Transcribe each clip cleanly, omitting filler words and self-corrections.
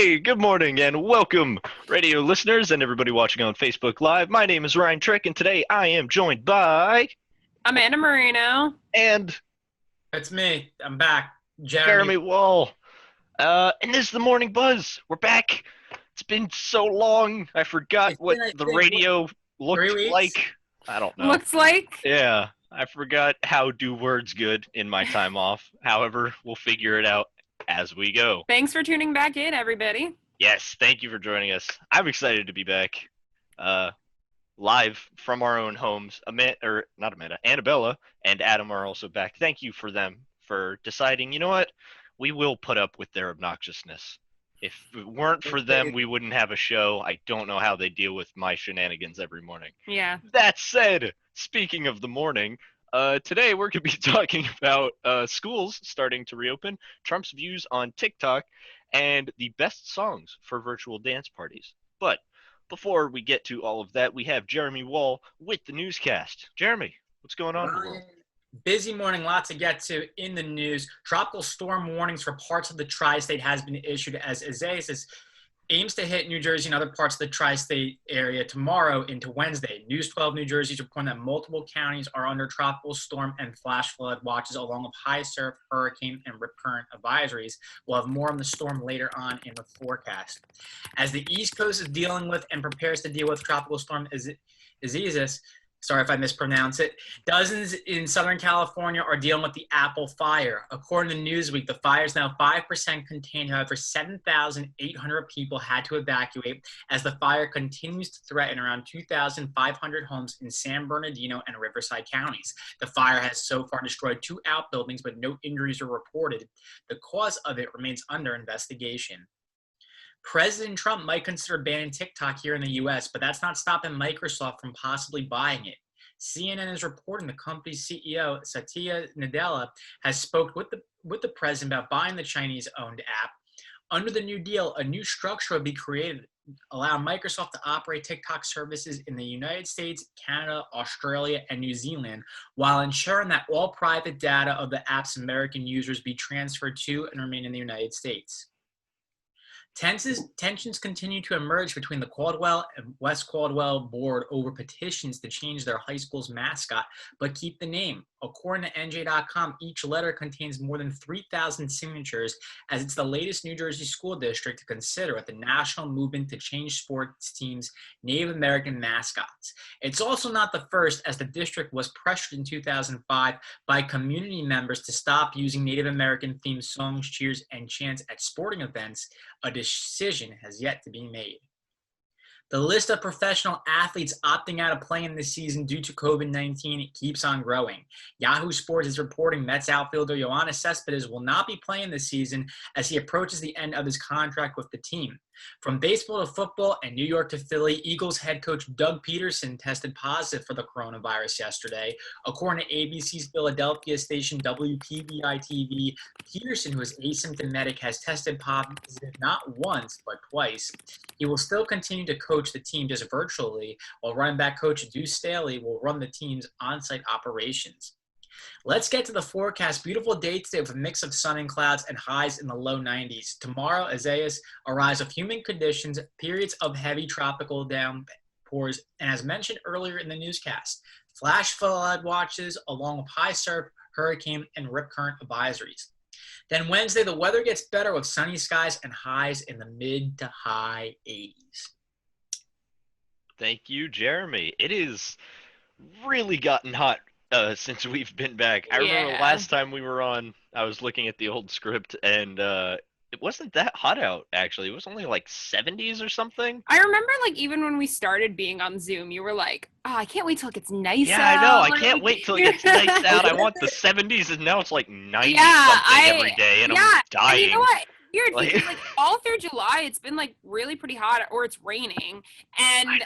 Hey, good morning and welcome, radio listeners and everybody watching on Facebook Live. My name is Ryan Trick, and today I am joined by Amanda Marino. and It's me. I'm back. Jeremy Wall. And this is the Morning Buzz. We're back. It's been so long. I forgot It's what been, I the think, radio 3 looked weeks? like. I don't know. Looks like. Yeah, I forgot how do words good in my time off. However, we'll figure it out as we go. Thanks for tuning back in, everybody. Yes, thank you for joining us. I'm excited to be back, live from our own homes. Annabella and Adam are also back. Thank you for them for deciding, you know what, we will put up with their obnoxiousness. If it weren't for them, we wouldn't have a show. I don't know how they deal with my shenanigans every morning. Yeah. That said, speaking of the morning, today we're going to be talking about schools starting to reopen, Trump's views on TikTok, and the best songs for virtual dance parties. But before we get to all of that, we have Jeremy Wall with the newscast. Jeremy, what's going on in the world? Busy morning, lots to get to in the news. Tropical storm warnings for parts of the tri-state has been issued as Isaias aims to hit New Jersey and other parts of the tri-state area tomorrow into Wednesday. News 12 New Jersey is reporting that multiple counties are under tropical storm and flash flood watches along with high surf, hurricane, and rip current advisories. We'll have more on the storm later on in the forecast. As the East Coast is dealing with and prepares to deal with tropical storm Isaias, sorry if I mispronounce it, dozens in Southern California are dealing with the Apple fire. According to Newsweek, the fire is now 5% contained. However, 7,800 people had to evacuate as the fire continues to threaten around 2,500 homes in San Bernardino and Riverside counties. The fire has so far destroyed 2 outbuildings, but no injuries are reported. The cause of it remains under investigation. President Trump might consider banning TikTok here in the U.S., but that's not stopping Microsoft from possibly buying it. CNN is reporting the company's CEO, Satya Nadella, has spoke with the president about buying the Chinese-owned app. Under the New Deal, a new structure will be created, allowing Microsoft to operate TikTok services in the United States, Canada, Australia, and New Zealand, while ensuring that all private data of the app's American users be transferred to and remain in the United States. Tensions continue to emerge between the Caldwell and West Caldwell board over petitions to change their high school's mascot, but keep the name. According to NJ.com, each letter contains more than 3,000 signatures, as it's the latest New Jersey school district to consider at the national movement to change sports teams' Native American mascots. It's also not the first, as the district was pressured in 2005 by community members to stop using Native American-themed songs, cheers, and chants at sporting events. A decision has yet to be made. The list of professional athletes opting out of playing this season due to COVID-19 keeps on growing. Yahoo Sports is reporting Mets outfielder Yoenis Cespedes will not be playing this season as he approaches the end of his contract with the team. From baseball to football and New York to Philly, Eagles head coach Doug Peterson tested positive for the coronavirus yesterday. According to ABC's Philadelphia station WPBI-TV, Peterson, who is asymptomatic, has tested positive not once but twice. He will still continue to coach the team just virtually, while running back coach Deuce Staley will run the team's on-site operations. Let's get to the forecast. Beautiful day today with a mix of sun and clouds and highs in the low 90s. Tomorrow, Isaias, a rise of humid conditions, periods of heavy tropical downpours, and as mentioned earlier in the newscast, flash flood watches along with high surf, hurricane, and rip current advisories. Then Wednesday, the weather gets better with sunny skies and highs in the mid to high 80s. Thank you, Jeremy. It is really gotten hot since we've been back. I remember last time we were on, I was looking at the old script, and it wasn't that hot out, actually. It was only like 70s or something. I remember, like, even when we started being on Zoom, you were like, oh, I can't wait till it gets nice out. Yeah, I know. I can't wait till it gets nice out. I want the 70s, and now it's like 90 something every day, and I'm dying. And you know what? Weird, because like all through July, it's been like really pretty hot, or it's raining, and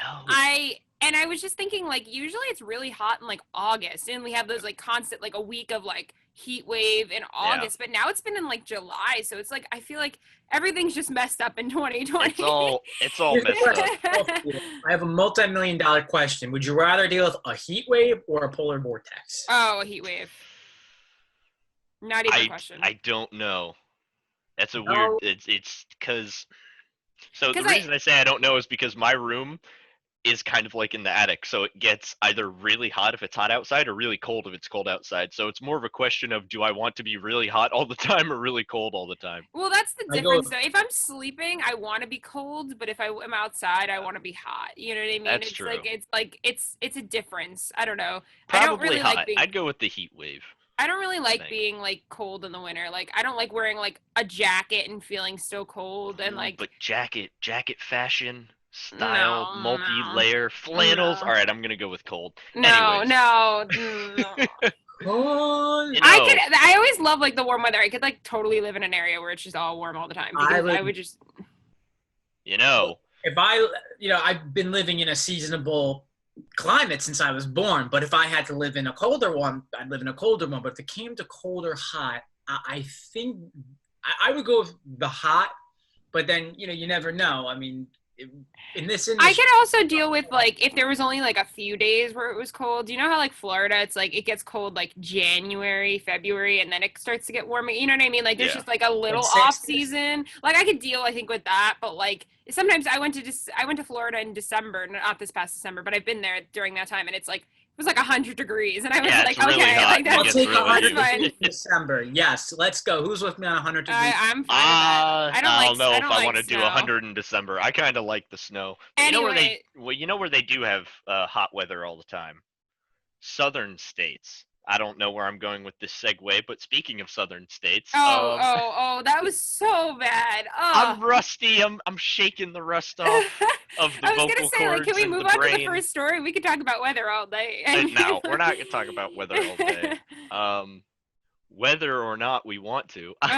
I was just thinking, like, usually it's really hot in like August, and we have those like constant, like a week of like heat wave in August, but now it's been in like July, so it's like I feel like everything's just messed up in 2020. It's all messed up. I have a multi-million-dollar question. Would you rather deal with a heat wave or a polar vortex? Oh, a heat wave. Not even a question. I don't know. That's a weird. It's because So the reason I say I don't know is because my room is kind of like in the attic, so it gets either really hot if it's hot outside or really cold if it's cold outside. So it's more of a question of, do I want to be really hot all the time or really cold all the time? Well, that's the difference though. If I'm sleeping, I want to be cold, but if I am outside, I want to be hot. You know what I mean? That's it's true. It's a difference. I don't know. Probably I don't really hot. like being I'd go with the heat wave. I don't really like being like cold in the winter. Like I don't like wearing like a jacket and feeling so cold and like. But jacket fashion, style, multi-layer, flannels. No. All right, I'm gonna go with cold. No, Anyways. no. Oh, I always love like the warm weather. I could like totally live in an area where it's just all warm all the time because I would just. If I've been living in a seasonable climate since I was born, but if I had to live in a colder one, I'd live in a colder one. But if it came to cold or hot, I think I would go with the hot, but then, you never know. I mean, in this industry, I could also deal with like if there was only like a few days where it was cold. You know how like Florida, it's like it gets cold like January, February, and then it starts to get warmer. You know what I mean? Like there's just like a little off season. Like I could deal, I think, with that. But like sometimes I went to Florida in December, not this past December, but I've been there during that time, and it's like it was like 100 degrees, and I was like, really okay, hot. like that's really fine. in December. Yes, let's go. Who's with me on 100 degrees? I'm fine with that. I don't know if I want to do 100 in December. I kind of like the snow. Anyway, you know where they do have hot weather all the time? Southern states. I don't know where I'm going with this segue, but speaking of southern states, that was so bad. I'm rusty. I'm shaking the rust off of the vocal cords. I was gonna say, like, can we move on brain. to the first story? We could talk about weather all day. No, we're not gonna talk about weather all day. Whether or not we want to. The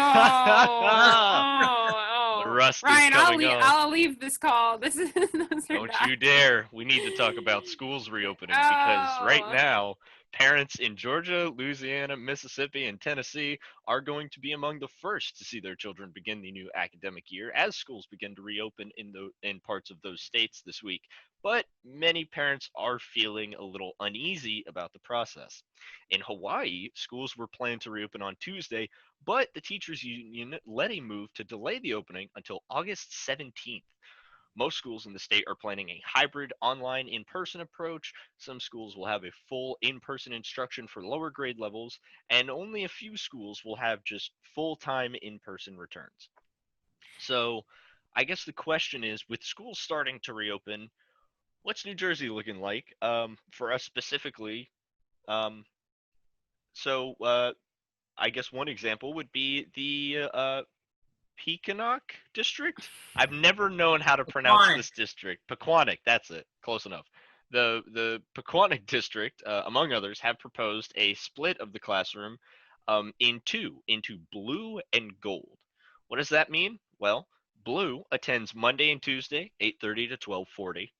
rust Ryan, is coming off. I'll leave this call. Don't you dare. We need to talk about schools reopening because right now, parents in Georgia, Louisiana, Mississippi, and Tennessee are going to be among the first to see their children begin the new academic year as schools begin to reopen in parts of those states this week. But many parents are feeling a little uneasy about the process. In Hawaii, schools were planned to reopen on Tuesday, but the teachers union led a move to delay the opening until August 17th. Most schools in the state are planning a hybrid online in-person approach. Some schools will have a full in-person instruction for lower grade levels, and only a few schools will have just full-time in-person returns. So I guess the question is, with schools starting to reopen, what's New Jersey looking like? For us specifically, I guess one example would be the Pequannock district. I've never known how to pronounce this district. Pequannock, that's it. Close enough. The Pequannock district, among others, have proposed a split of the classroom into blue and gold. What does that mean? Well, blue attends Monday and Tuesday, 8:30 to 12:40.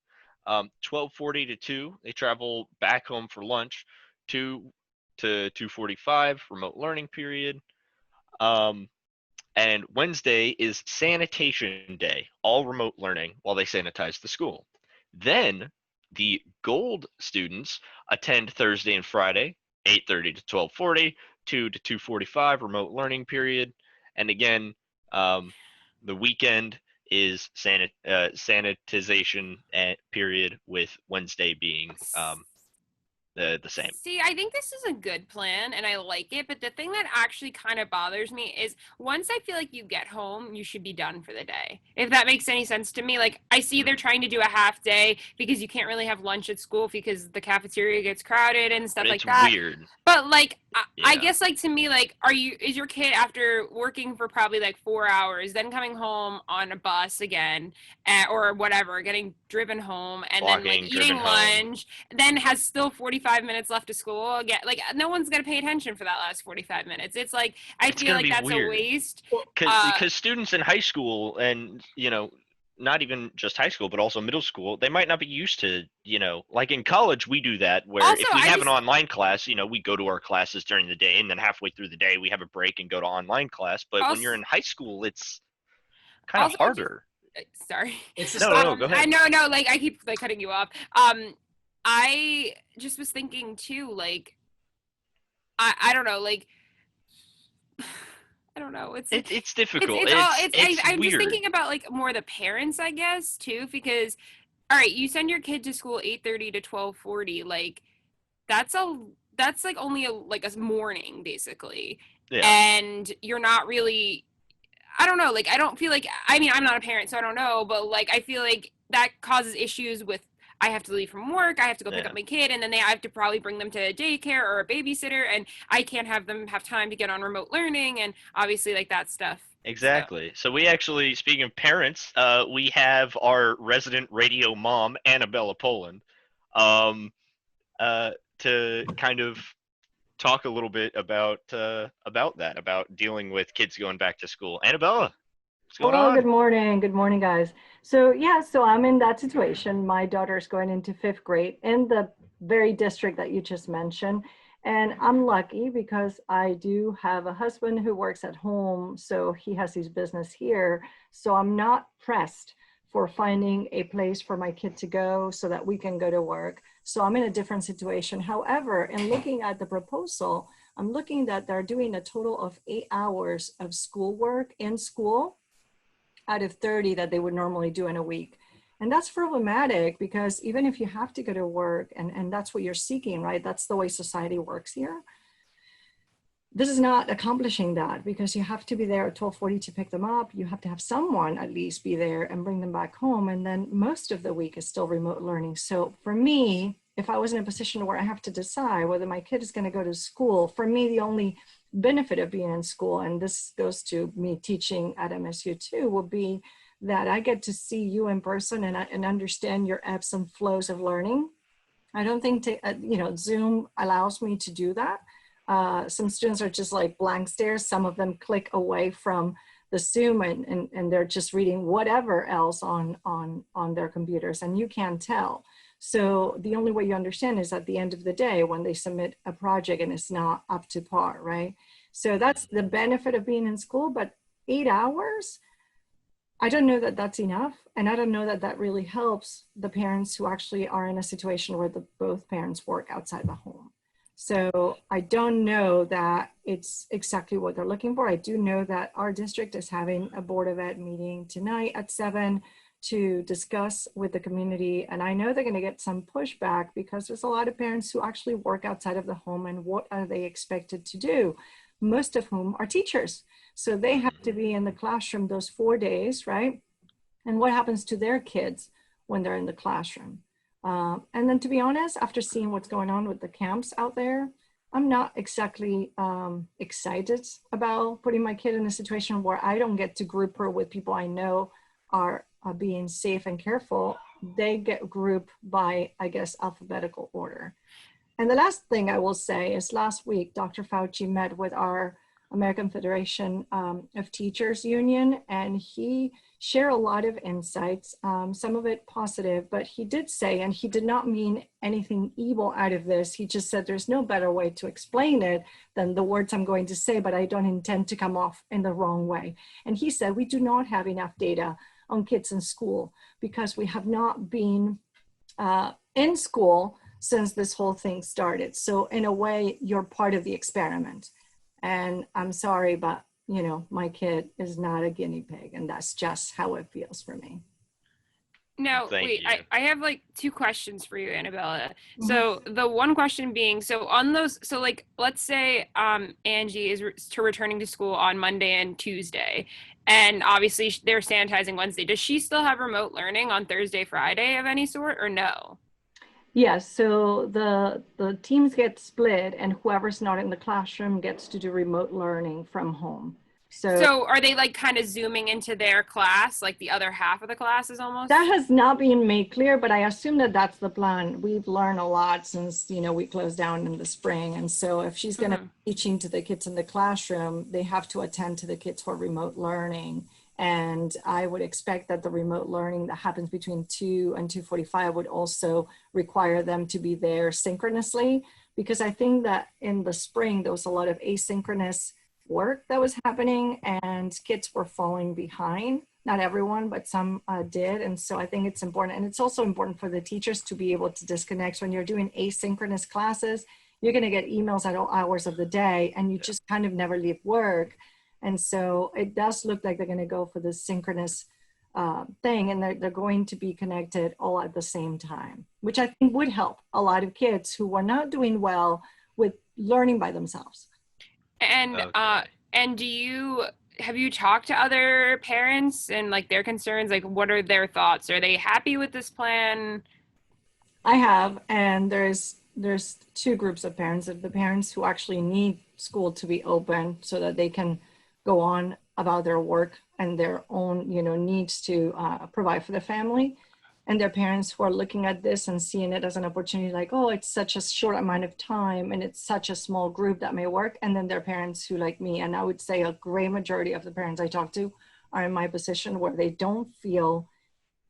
12:40 to 2, they travel back home for lunch. 2 to 2:45, remote learning period. And Wednesday is sanitation day, all remote learning while they sanitize the school. Then the gold students attend Thursday and Friday, 8:30 to 12:40, 2 to 2:45 remote learning period. And again, the weekend is sanitization period, with Wednesday being the same. See, I think this is a good plan and I like it, but the thing that actually kind of bothers me is once I feel like you get home, you should be done for the day. If that makes any sense to me. Like I see they're trying to do a half day because you can't really have lunch at school because the cafeteria gets crowded and stuff like that. It's weird. But like I guess like to me, like is your kid, after working for probably like 4 hours, then coming home on a bus again or whatever, getting driven home and then like eating lunch, then has still 45 minutes left of school again? Like no one's gonna pay attention for that last 45 minutes. It's like I feel like that's weird. A waste because students in high school, and not even just high school but also middle school, they might not be used to, like in college we do that, where also, if we have an online class, we go to our classes during the day and then halfway through the day we have a break and go to online class. But also, when you're in high school, it's kind of harder. Sorry. No, go ahead. No, like I keep like cutting you off. I just was thinking too, like, I don't know, like, I don't know. It's difficult. I'm just weird. thinking about like more the parents, I guess, too, because all right, you send your kid to school 8:30 to 12:40, like that's like only a morning basically. Yeah. And you're not really, I don't know, like I don't feel like, I mean, I'm not a parent, so I don't know, but like I feel like that causes issues with, I have to leave from work, I have to go pick up my kid, and then I have to probably bring them to a daycare or a babysitter, and I can't have them have time to get on remote learning, and obviously like that stuff. Exactly. So we actually, speaking of parents, we have our resident radio mom, Annabella Poland, um, to kind of talk a little bit about that, about dealing with kids going back to school. Annabella, what's going Hello, on? good morning. Good morning, guys. So yeah, so I'm in that situation. My daughter's going into 5th grade in the very district that you just mentioned. And I'm lucky because I do have a husband who works at home, so he has his business here. So I'm not pressed for finding a place for my kid to go so that we can go to work. So I'm in a different situation. However, in looking at the proposal, I'm looking that they're doing a total of 8 hours of schoolwork in school out of 30 that they would normally do in a week. And that's problematic because even if you have to go to work and that's what you're seeking, right? That's the way society works here. This is not accomplishing that because you have to be there at 12:40 to pick them up. You have to have someone at least be there and bring them back home. And then most of the week is still remote learning. So for me, if I was in a position where I have to decide whether my kid is going to go to school, for me, the only benefit of being in school, and this goes to me teaching at MSU too, will be that I get to see you in person and understand your ebbs and flows of learning. I don't think Zoom allows me to do that. Some students are just like blank stares. Some of them click away from the Zoom and they're just reading whatever else on their computers, and you can't tell. So the only way you understand is at the end of the day when they submit a project and it's not up to par, right? So that's the benefit of being in school, but 8 hours, I don't know that that's enough. And I don't know that that really helps the parents who actually are in a situation where both parents work outside the home. So I don't know that it's exactly what they're looking for. I do know that our district is having a Board of Ed meeting tonight at 7 to discuss with the community. And I know they're going to get some pushback because there's a lot of parents who actually work outside of the home, and what are they expected to do? Most of whom are teachers. So they have to be in the classroom those 4 days, right? And what happens to their kids when they're in the classroom? And then to be honest, after seeing what's going on with the camps out there, I'm not exactly excited about putting my kid in a situation where I don't get to group her with people I know are being safe and careful. They get grouped by, I guess, alphabetical order. And the last thing I will say is last week, Dr. Fauci met with our American Federation of Teachers Union, and he shared a lot of insights, some of it positive, but he did say, and he did not mean anything evil out of this, he just said there's no better way to explain it than the words I'm going to say, but I don't intend to come off in the wrong way. And he said, we do not have enough data on kids in school because we have not been in school since this whole thing started. So in a way, you're part of the experiment. And I'm sorry, but you know, my kid is not a guinea pig, and that's just how it feels for me. Now, wait, I have like 2 questions for you, Annabella. Mm-hmm. So the one question being, so on those, so like, let's say Angie is returning to school on Monday and Tuesday, and obviously they're sanitizing Wednesday. Does she still have remote learning on Thursday, Friday of any sort, or no? Yes, so the teams get split, and whoever's not in the classroom gets to do remote learning from home. So are they like kind of zooming into their class, like the other half of the classes almost? That has not been made clear, but I assume that that's the plan. We've learned a lot since, you know, we closed down in the spring. And so if she's going to be teaching to the kids in the classroom, they have to attend to the kids for remote learning. And I would expect that the remote learning that happens between 2 and 2:45 would also require them to be there synchronously, because I think that in the spring, there was a lot of asynchronous work that was happening and kids were falling behind. Not everyone, but some did. And so I think it's important. And it's also important for the teachers to be able to disconnect. So when you're doing asynchronous classes, you're going to get emails at all hours of the day, and you just kind of never leave work. And so it does look like they're going to go for this synchronous thing, and they're going to be connected all at the same time, which I think would help a lot of kids who are not doing well with learning by themselves. And and have you talked to other parents and like their concerns? Like, what are their thoughts? Are they happy with this plan? I have, and there's two groups of parents. The parents who actually need school to be open so that they can go on about their work and their own, needs to provide for the family. And their parents who are looking at this and seeing it as an opportunity, like, oh, it's such a short amount of time and it's such a small group that may work. And then there are parents who, like me, and I would say a great majority of the parents I talk to are in my position where they don't feel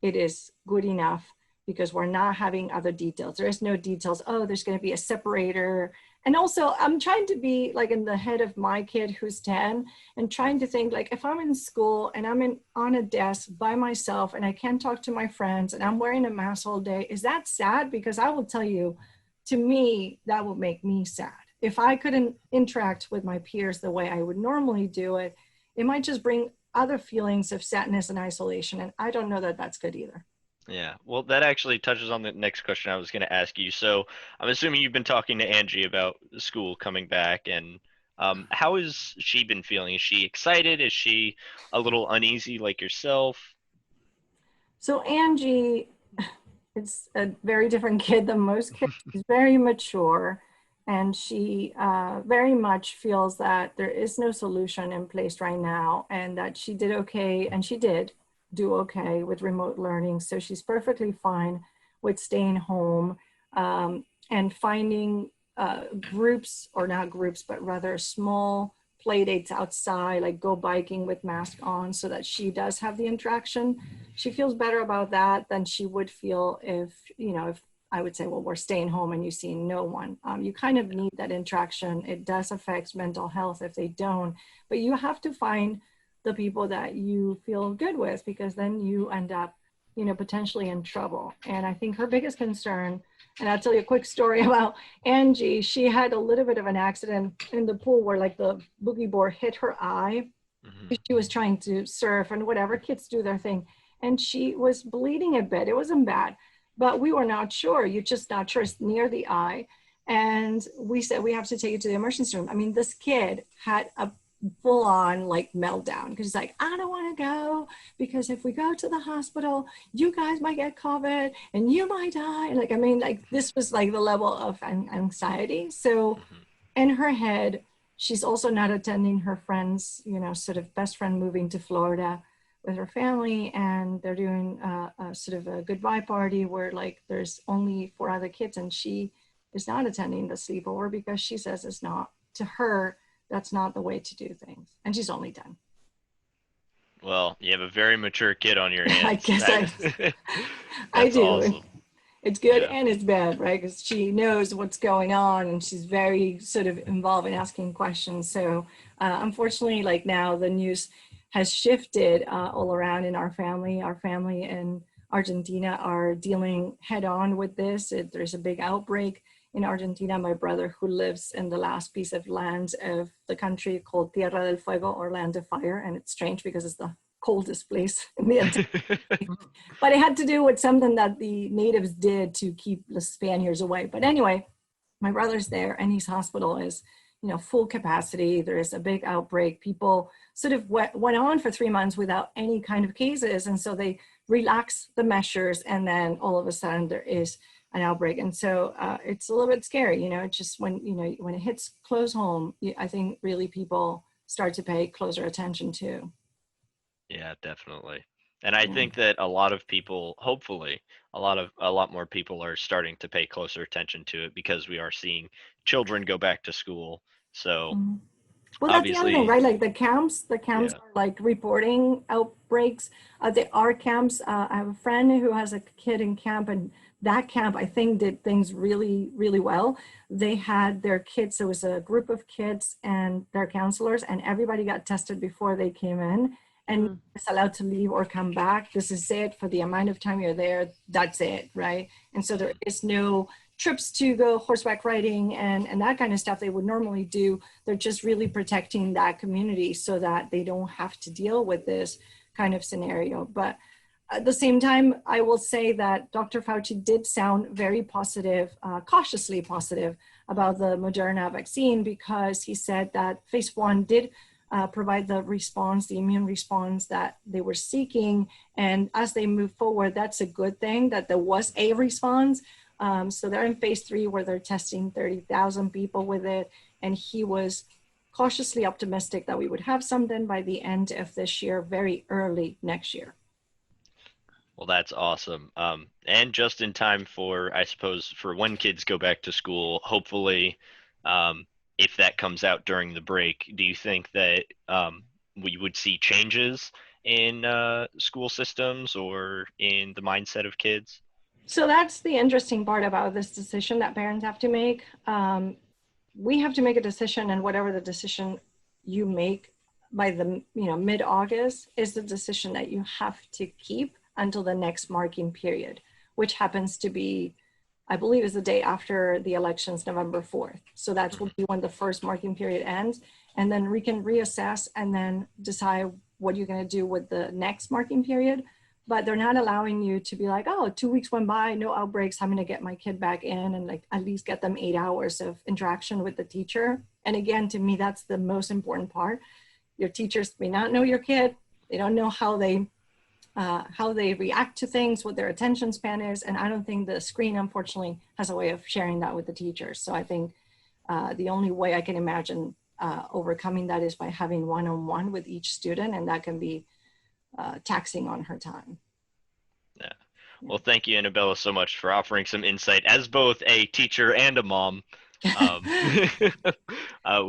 it is good enough because we're not having other details. There is no details. Oh, there's going to be a separator. And also, I'm trying to be like in the head of my kid who's 10 and trying to think like, if I'm in school and I'm on a desk by myself and I can't talk to my friends and I'm wearing a mask all day, is that sad? Because I will tell you, to me, that would make me sad. If I couldn't interact with my peers the way I would normally do it, it might just bring other feelings of sadness and isolation. And I don't know that that's good either. Yeah, well, that actually touches on the next question I was going to ask you. So I'm assuming you've been talking to Angie about school coming back, and how has she been feeling? Is she excited? Is she a little uneasy like yourself? So Angie, it's a very different kid than most kids. She's very mature, and she very much feels that there is no solution in place right now, and that she did okay, and she did do okay with remote learning. So she's perfectly fine with staying home and finding groups, or not groups, but rather small play dates outside, like go biking with mask on, so that she does have the interaction. She feels better about that than she would feel if I would say, well, we're staying home and you see no one. You kind of need that interaction. It does affect mental health if they don't, but you have to find the people that you feel good with, because then you end up, potentially in trouble. And I think her biggest concern, and I'll tell you a quick story about Angie. She had a little bit of an accident in the pool where like the boogie board hit her eye. Mm-hmm. She was trying to surf and whatever, kids do their thing. And she was bleeding a bit. It wasn't bad, but we were not sure. You're just not sure. It's near the eye. And we said, we have to take you to the emergency room. I mean, this kid had a full on like meltdown because he's like, I don't want to go because if we go to the hospital, you guys might get COVID and you might die. Like, I mean, like this was like the level of anxiety. So in her head, she's also not attending her friend's, sort of best friend moving to Florida with her family, and they're doing a sort of a goodbye party where like there's only 4 other kids, and she is not attending the sleepover because she says it's not, to her, that's not the way to do things. And she's only 10. Well, you have a very mature kid on your hands. I guess I do. Awesome. It's good and it's bad, right? Because she knows what's going on and she's very sort of involved in asking questions. So unfortunately, like now the news has shifted all around in our family. Our family in Argentina are dealing head on with this. There's a big outbreak in Argentina. My brother, who lives in the last piece of land of the country called Tierra del Fuego, or Land of Fire, and it's strange because it's the coldest place in the entire but it had to do with something that the natives did to keep the Spaniards away. But anyway, my brother's there and his hospital is, full capacity. There is a big outbreak. People sort of went on for 3 months without any kind of cases, and so they relaxed the measures, and then all of a sudden there is an outbreak. And so it's a little bit scary, it's just when it hits close home, I think really people start to pay closer attention too. Yeah, definitely. And I think that a lot of people, hopefully a lot more people are starting to pay closer attention to it, because we are seeing children go back to school. So well, that's the other thing, right? Like the camps are like reporting outbreaks. There are camps. I have a friend who has a kid in camp, and that camp, I think, did things really, really well. They had their kids, there was a group of kids and their counselors, and everybody got tested before they came in, and it's allowed to leave or come back. This is it for the amount of time you're there. That's it, right? And so there is no trips to go horseback riding and that kind of stuff they would normally do. They're just really protecting that community so that they don't have to deal with this kind of scenario. But at the same time, I will say that Dr. Fauci did sound very positive, cautiously positive about the Moderna vaccine, because he said that phase 1 did provide the response, the immune response that they were seeking. And as they move forward, that's a good thing that there was a response. So they're in phase 3 where they're testing 30,000 people with it. And he was cautiously optimistic that we would have something by the end of this year, very early next year. Well, that's awesome. And just in time for, I suppose, for when kids go back to school, hopefully, if that comes out during the break, do you think that we would see changes in school systems or in the mindset of kids? So that's the interesting part about this decision that parents have to make. We have to make a decision, and whatever the decision you make by the mid-August is the decision that you have to keep until the next marking period, which happens to be, I believe, is the day after the elections, November 4th. So that will be when the first marking period ends. And then we can reassess and then decide what you're going to do with the next marking period. But they're not allowing you to be like, oh, 2 weeks went by, no outbreaks, I'm going to get my kid back in and like at least get them 8 hours of interaction with the teacher. And again, to me, that's the most important part. Your teachers may not know your kid. They don't know how they react to things, what their attention span is. And I don't think the screen, unfortunately, has a way of sharing that with the teachers. So I think the only way I can imagine overcoming that is by having one-on-one with each student, and that can be taxing on her time. Yeah. Well, thank you, Annabella, so much for offering some insight as both a teacher and a mom. We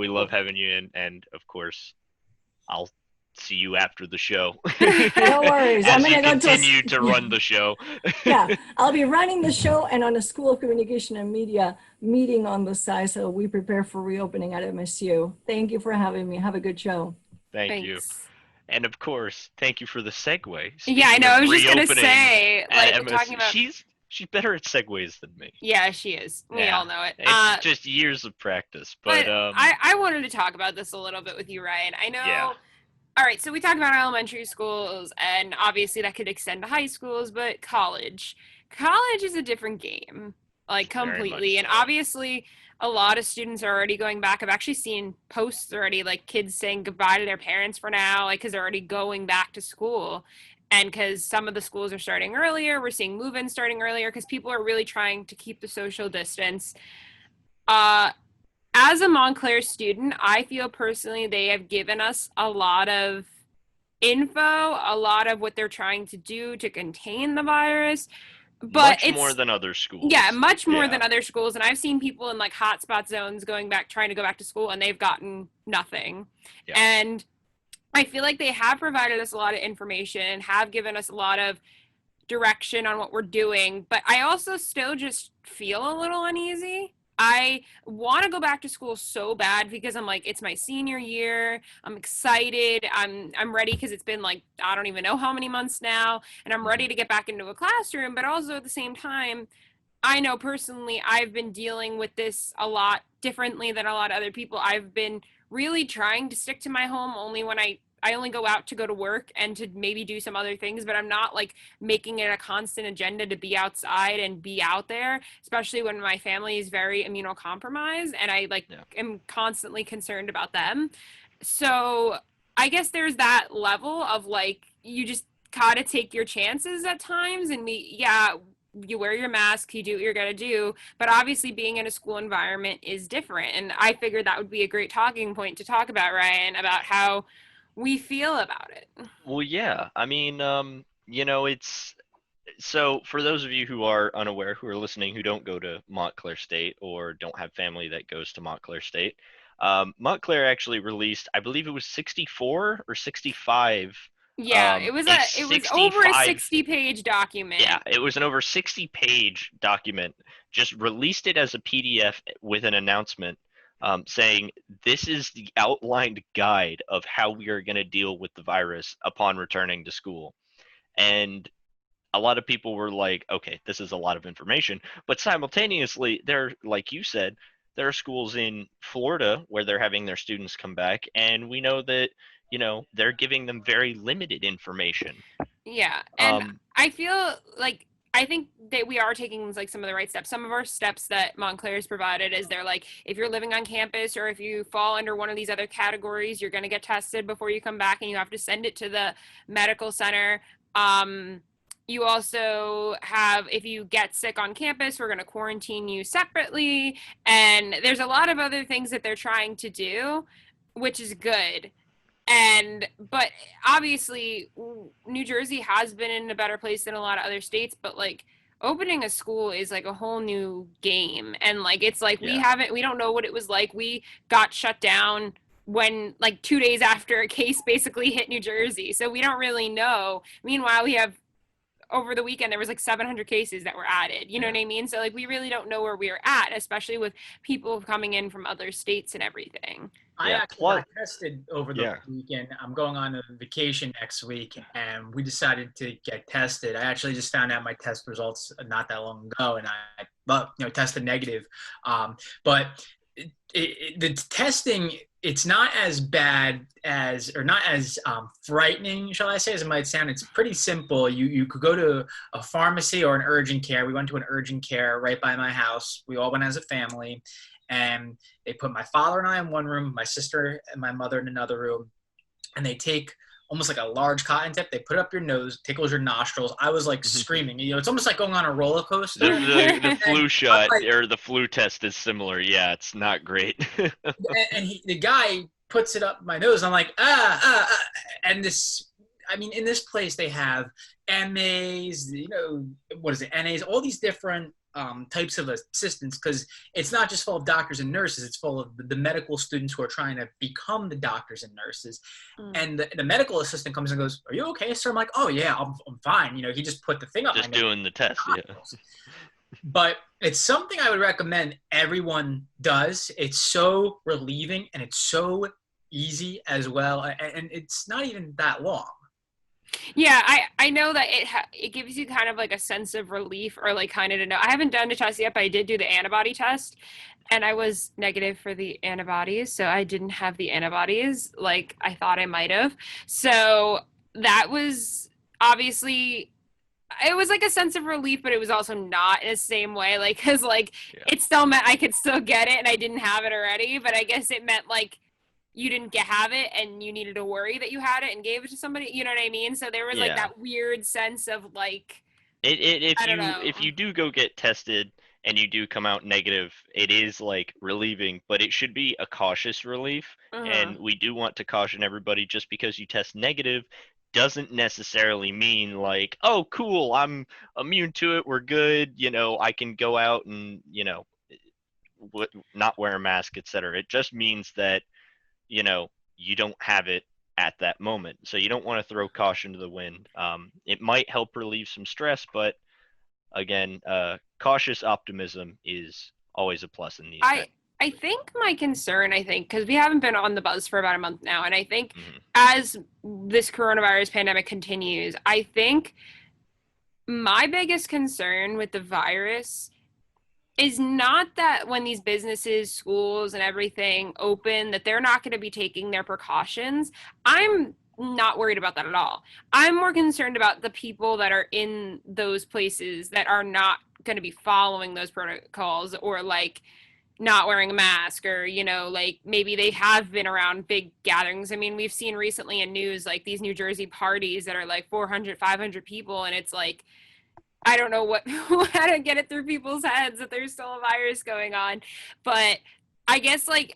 love having you in, and of course, I'll see you after the show. No worries. As I'm gonna you go continue to run the show. Yeah, I'll be running the show and on a School of Communication and Media meeting on the side, so we prepare for reopening at MSU. Thank you for having me. Have a good show. Thank you. And of course, thank you for the segue. Yeah, I know. I was just gonna say, like, we're talking about she's better at segues than me. Yeah, she is. We all know it. It's just years of practice. But I wanted to talk about this a little bit with you, Ryan. I know. Yeah. All right, so we talked about elementary schools, and obviously that could extend to high schools, but college is a different game, like completely. And obviously, a lot of students are already going back. I've actually seen posts already, like kids saying goodbye to their parents for now, like because they're already going back to school. And because some of the schools are starting earlier, we're seeing move-ins starting earlier because people are really trying to keep the social distance. As a Montclair student, I feel personally they have given us a lot of info, a lot of what they're trying to do to contain the virus. But much more than other schools. Yeah, much more than other schools. And I've seen people in like hotspot zones trying to go back to school, and they've gotten nothing. Yeah. And I feel like they have provided us a lot of information, have given us a lot of direction on what we're doing. But I also still just feel a little uneasy. I want to go back to school so bad because I'm like, it's my senior year. I'm excited. I'm ready because it's been like, I don't even know how many months now. And I'm ready to get back into a classroom. But also at the same time, I know personally I've been dealing with this a lot differently than a lot of other people. I've been really trying to stick to my home only when I only go out to go to work and to maybe do some other things, but I'm not like making it a constant agenda to be outside and be out there, especially when my family is very immunocompromised and I am constantly concerned about them. So I guess there's that level of like, you just gotta take your chances at times and you wear your mask, you do what you're going to do, but obviously being in a school environment is different. And I figured that would be a great talking point to talk about, Ryan, about how we feel about it. Well, yeah. I mean, it's so for those of you who are unaware, who are listening, who don't go to Montclair State or don't have family that goes to Montclair State, Montclair actually released, I believe it was 64 or 65. Yeah, it was over a 60-page document. Yeah, it was an over 60-page document. Just released it as a PDF with an announcement saying this is the outlined guide of how we are going to deal with the virus upon returning to school. And a lot of people were like, okay, this is a lot of information. But simultaneously, like you said, there are schools in Florida where they're having their students come back, and we know that, they're giving them very limited information. Yeah, and I feel like I think that we are taking like some of the right steps. Some of our steps that Montclair's provided is they're like, if you're living on campus or if you fall under one of these other categories, you're going to get tested before you come back, and you have to send it to the medical center. You also have, if you get sick on campus, we're going to quarantine you separately. And there's a lot of other things that they're trying to do, which is good. But obviously New Jersey has been in a better place than a lot of other states, but like opening a school is like a whole new game. And like, it's like, we don't know what it was like. We got shut down when like 2 days after a case basically hit New Jersey. So we don't really know. Meanwhile, we have, over the weekend, there was like 700 cases that were added. You know what I mean? So like, we really don't know where we are at, especially with people coming in from other states and everything. I actually got tested over the weekend. I'm going on a vacation next week, and we decided to get tested. I actually just found out my test results not that long ago, and I tested negative. But the testing, it's not as bad as, or not as frightening, shall I say, as it might sound. It's pretty simple. You could go to a pharmacy or an urgent care. We went to an urgent care right by my house. We all went as a family. And they put my father and I in one room, my sister and my mother in another room. And they take almost like a large cotton tip. They put it up your nose, tickles your nostrils. I was like screaming. It's almost like going on a roller coaster. The flu shot or the flu test is similar. Yeah, it's not great. and the guy puts it up my nose. I'm like, and this, I mean, in this place they have MAs, what is it, NAs, all these different types of assistants, because it's not just full of doctors and nurses, it's full of the medical students who are trying to become the doctors and nurses. And the medical assistant comes and goes, "Are you okay, sir?" I'm like, "Oh yeah, I'm fine." He just put the thing up. Just doing the test, yeah. But it's something I would recommend everyone does. It's so relieving and it's so easy as well, and it's not even that long. Yeah, I know that it gives you kind of like a sense of relief, or like kind of to know. I haven't done the test yet, but I did do the antibody test, and I was negative for the antibodies, so I didn't have the antibodies like I thought I might have. So that was obviously, it was like a sense of relief, but it was also not in the same way, like, because like it still meant I could still get it and I didn't have it already, but I guess it meant like you didn't have it and you needed to worry that you had it and gave it to somebody, you know what I mean? So there was like that weird sense of like, if you do go get tested and you do come out negative, it is like relieving, but it should be a cautious relief. And we do want to caution everybody, just because you test negative doesn't necessarily mean like, oh cool, I'm immune to it, we're good, I can go out and not wear a mask, etc. It just means that you don't have it at that moment. So you don't want to throw caution to the wind. It might help relieve some stress, but again, cautious optimism is always a plus in these days. I think my concern, because we haven't been on the buzz for about a month now, and I think as this coronavirus pandemic continues, I think my biggest concern with the virus is not that when these businesses, schools, and everything open, that they're not going to be taking their precautions. I'm not worried about that at all. I'm more concerned about the people that are in those places that are not going to be following those protocols, or like not wearing a mask, or, like maybe they have been around big gatherings. I mean, we've seen recently in news, like these New Jersey parties that are like 400, 500 people. And it's like, I don't know how to get it through people's heads that there's still a virus going on. But I guess that's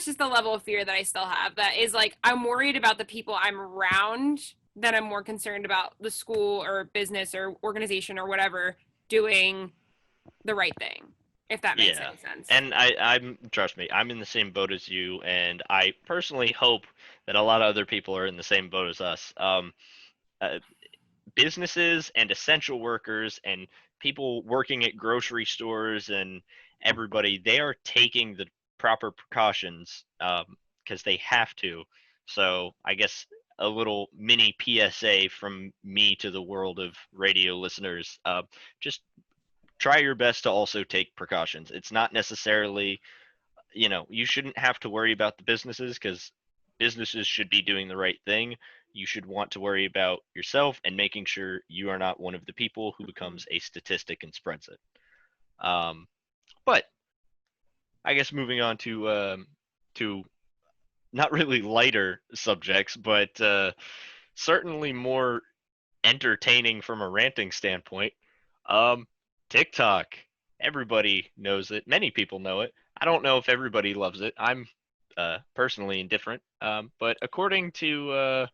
just the level of fear that I still have. That is like, I'm worried about the people I'm around, that I'm more concerned about the school or business or organization or whatever doing the right thing, if that makes any sense. And I'm trust me, I'm in the same boat as you, and I personally hope that a lot of other people are in the same boat as us. Businesses and essential workers and people working at grocery stores and everybody, they are taking the proper precautions because they have to. So I guess a little mini PSA from me to the world of radio listeners. Just try your best to also take precautions. It's not necessarily, you shouldn't have to worry about the businesses, because businesses should be doing the right thing. You should want to worry about yourself and making sure you are not one of the people who becomes a statistic and spreads it. But I guess moving on to not really lighter subjects, but certainly more entertaining from a ranting standpoint. Um, TikTok. Everybody knows it. Many people know it. I don't know if everybody loves it. I'm personally indifferent. But according to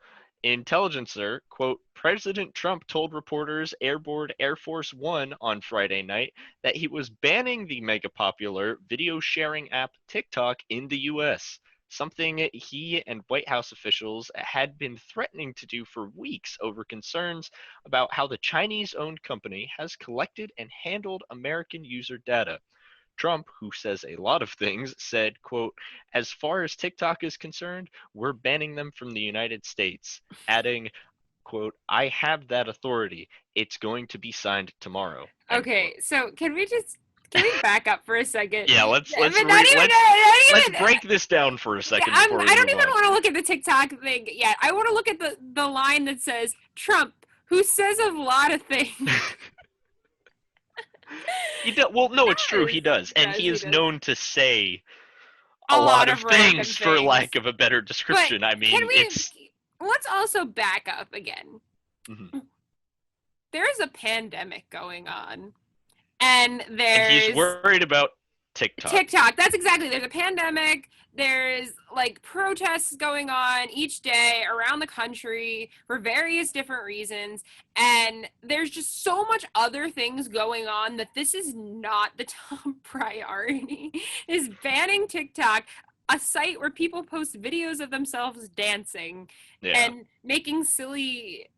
Intelligencer, quote, President Trump told reporters airborne Air Force One on Friday night that he was banning the mega popular video sharing app TikTok in the US, something he and White House officials had been threatening to do for weeks over concerns about how the Chinese-owned company has collected and handled American user data. Trump, who says a lot of things, said, quote, as far as TikTok is concerned, we're banning them from the United States, adding, quote, I have that authority. It's going to be signed tomorrow. End Okay, quote. so can we back up for a second? Yeah, But not even, not let's even, break this down for a second I before we don't move even on. want to look at the TikTok thing yet. I want to look at the line that says Trump, who says a lot of things. Well, no, it's true. He does, and he is does. known to say a lot of things, for lack of a better description. But I mean, let's also back up again. Mm-hmm. There is a pandemic going on, and he's worried about TikTok. That's exactly. There's a pandemic. There's like protests going on each day around the country for various different reasons. And there's just so much other things going on that this is not the top priority. Is banning TikTok, a site where people post videos of themselves dancing and making silly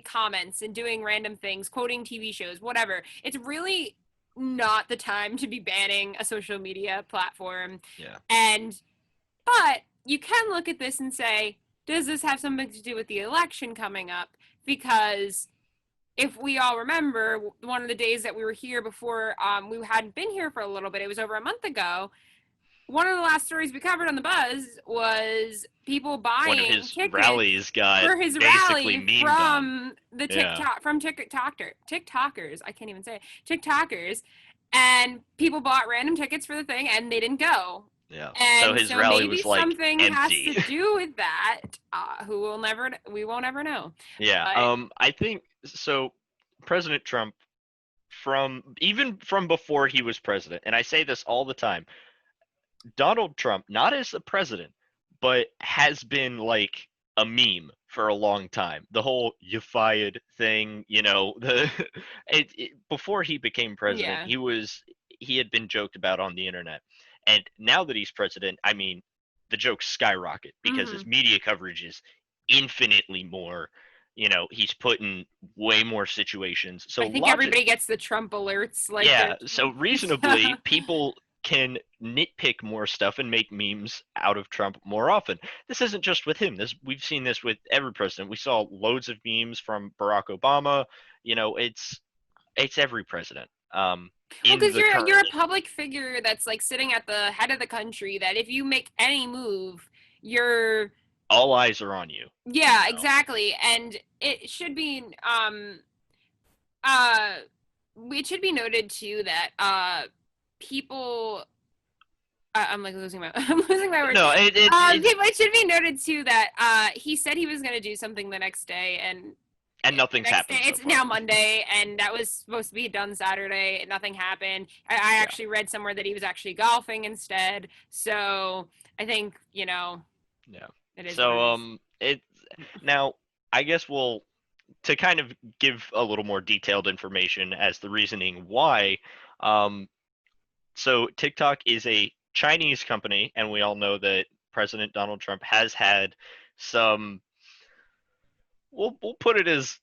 comments and doing random things, quoting TV shows, whatever. It's really not the time to be banning a social media platform. Yeah. But you can look at this and say, does this have something to do with the election coming up? Because if we all remember, one of the days that we were here before we hadn't been here for a little bit, it was over a month ago. One of the last stories we covered on the Buzz was people buying one of his tickets rallies got for his basically rally from the TikTokers. I can't even say it, TikTokers, and people bought random tickets for the thing, and they didn't go. Yeah. And so his rally was like something empty. has to do with that. We won't ever know. Yeah. But, I think so. President Trump, even from before he was president, and I say this all the time, Donald Trump, not as a president, but has been like a meme for a long time. The whole "you fired" thing, before he became president, he had been joked about on the internet, and now that he's president, I mean, the jokes skyrocket because his media coverage is infinitely more. He's put in way more situations. So I think everybody gets the Trump alerts. So reasonably, people can nitpick more stuff and make memes out of Trump more often. This isn't just with him. We've seen this with every president. We saw loads of memes from Barack Obama. It's every president. Because you're a public figure that's like sitting at the head of the country, that if you make any move, you're all eyes are on you. Yeah, exactly. And it should be it should be noted too that people I'm like losing my words. No, it should be noted too that he said he was going to do something the next day, and nothing's happened. It's now Monday, and that was supposed to be done Saturday, and nothing happened. I actually read somewhere that he was actually golfing instead. So I think Yeah. It is. So now I guess to kind of give a little more detailed information as the reasoning why. So TikTok is a Chinese company, and we all know that President Donald Trump has had some, we'll put it as